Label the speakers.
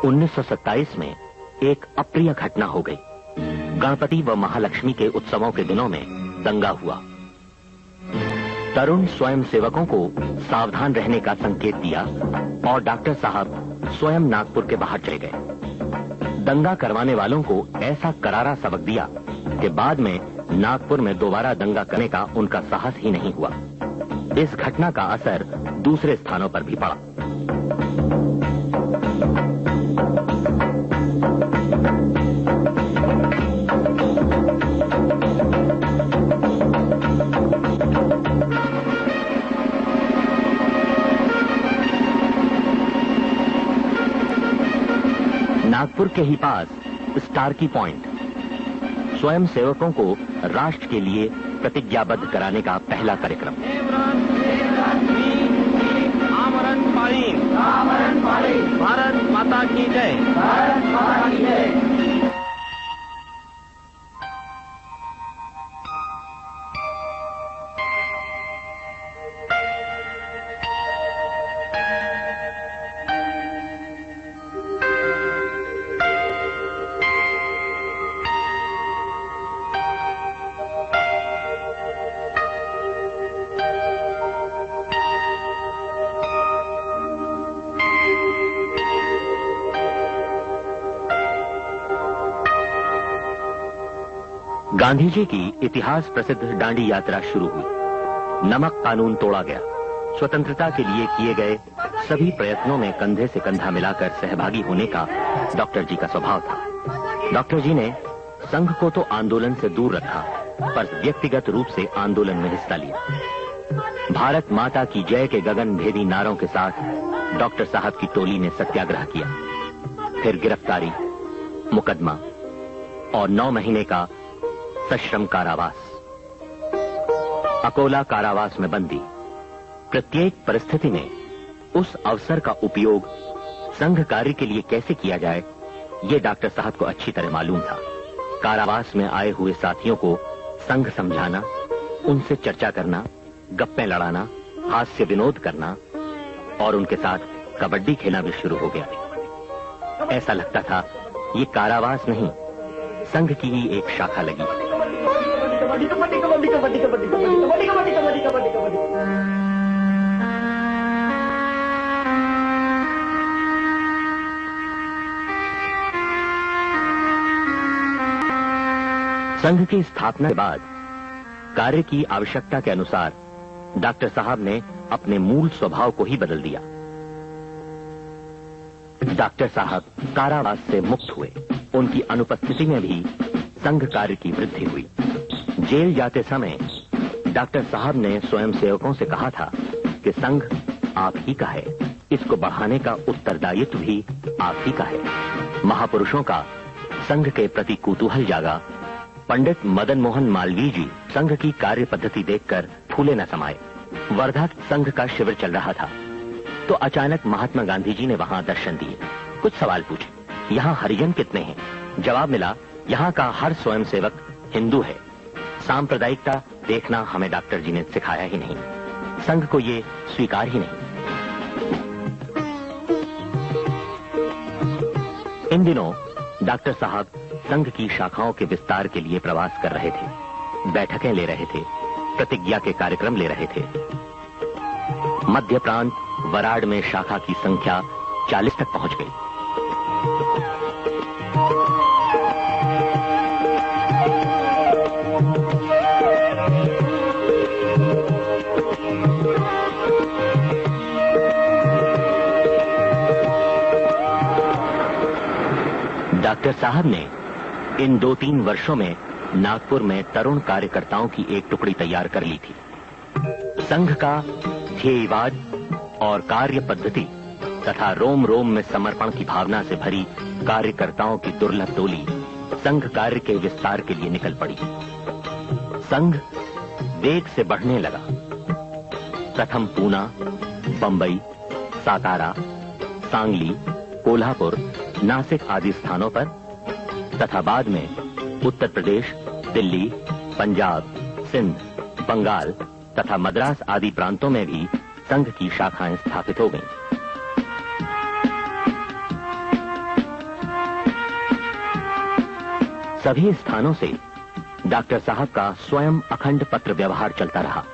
Speaker 1: 1927 में एक अप्रिय घटना हो गई। गणपति व महालक्ष्मी के उत्सवों के दिनों में दंगा हुआ। तरुण स्वयं सेवकों को सावधान रहने का संकेत दिया और डॉक्टर साहब स्वयं नागपुर के बाहर चले गए। दंगा करवाने वालों को ऐसा करारा सबक दिया कि बाद में नागपुर में दोबारा दंगा करने का उनका साहस ही नहीं हुआ। इस घटना का असर दूसरे स्थानों पर भी पड़ा। नागपुर के ही पास स्टार्की पॉइंट स्वयं सेवकों को राष्ट्र के लिए प्रतिज्ञाबद्ध कराने का पहला कार्यक्रम। भारत माता की जय। भारत माता की जय। गांधी जी की इतिहास प्रसिद्ध दांडी यात्रा शुरू हुई। नमक कानून तोड़ा गया। स्वतंत्रता के लिए किए गए सभी प्रयत्नों में कंधे से कंधा मिलाकर सहभागी होने का डॉक्टर जी का स्वभाव था। डॉक्टर जी ने संघ को तो आंदोलन से दूर रखा, पर व्यक्तिगत रूप से आंदोलन में हिस्सा लिया। भारत माता की जय के गगन भेदी नारों के साथ डॉक्टर साहब की टोली ने सत्याग्रह किया। फिर गिरफ्तारी, मुकदमा और 9 महीने का सश्रम कारावास। अकोला कारावास में बंदी। प्रत्येक परिस्थिति में उस अवसर का उपयोग संघ कार्य के लिए कैसे किया जाए, ये डॉक्टर साहब को अच्छी तरह मालूम था। कारावास में आए हुए साथियों को संघ समझाना, उनसे चर्चा करना, गप्पे लड़ाना, हास्य विनोद करना और उनके साथ कबड्डी खेलना भी शुरू हो गया। ऐसा लगता था ये कारावास नहीं, संघ की ही एक शाखा लगी। संघ की स्थापना के बाद कार्य की आवश्यकता के अनुसार डॉक्टर साहब ने अपने मूल स्वभाव को ही बदल दिया। डॉक्टर साहब कारावास से मुक्त हुए। उनकी अनुपस्थिति में भी संघ कार्य की वृद्धि हुई। जेल जाते समय डॉक्टर साहब ने स्वयं सेवकों से कहा था कि संघ आप ही का है, इसको बढ़ाने का उत्तरदायित्व भी आप ही का है। महापुरुषों का संघ के प्रति कुतूहल जागा। पंडित मदन मोहन मालवीय जी संघ की कार्य पद्धति देखकर फूले न समाये। वर्धा संघ का शिविर चल रहा था तो अचानक महात्मा गांधी जी ने वहां दर्शन दिए। कुछ सवाल पूछे, यहाँ हरिजन कितने हैं? जवाब मिला, यहाँ का हर स्वयं सेवक हिंदू है। सांप्रदायिकता देखना हमें डॉक्टर जी ने सिखाया ही नहीं, संघ को ये स्वीकार ही नहीं। इन दिनों डॉक्टर साहब संघ की शाखाओं के विस्तार के लिए प्रवास कर रहे थे, बैठकें ले रहे थे, प्रतिज्ञा के कार्यक्रम ले रहे थे। मध्य प्रांत वराड में शाखा की संख्या 40 तक पहुंच गई। डॉक्टर साहब ने इन 2-3 वर्षों में नागपुर में तरुण कार्यकर्ताओं की एक टुकड़ी तैयार कर ली थी। संघ का ध्येयवाद और कार्य पद्धति तथा रोम रोम में समर्पण की भावना से भरी कार्यकर्ताओं की दुर्लभ टोली संघ कार्य के विस्तार के लिए निकल पड़ी। संघ वेग से बढ़ने लगा। प्रथम पूना, बंबई, सातारा, सांगली, कोल्हापुर, नासिक आदि स्थानों पर तथा बाद में उत्तर प्रदेश, दिल्ली, पंजाब, सिंध, बंगाल तथा मद्रास आदि प्रांतों में भी संघ की शाखाएं स्थापित हो गईं। सभी स्थानों से डॉक्टर साहब का स्वयं अखंड पत्र व्यवहार चलता रहा।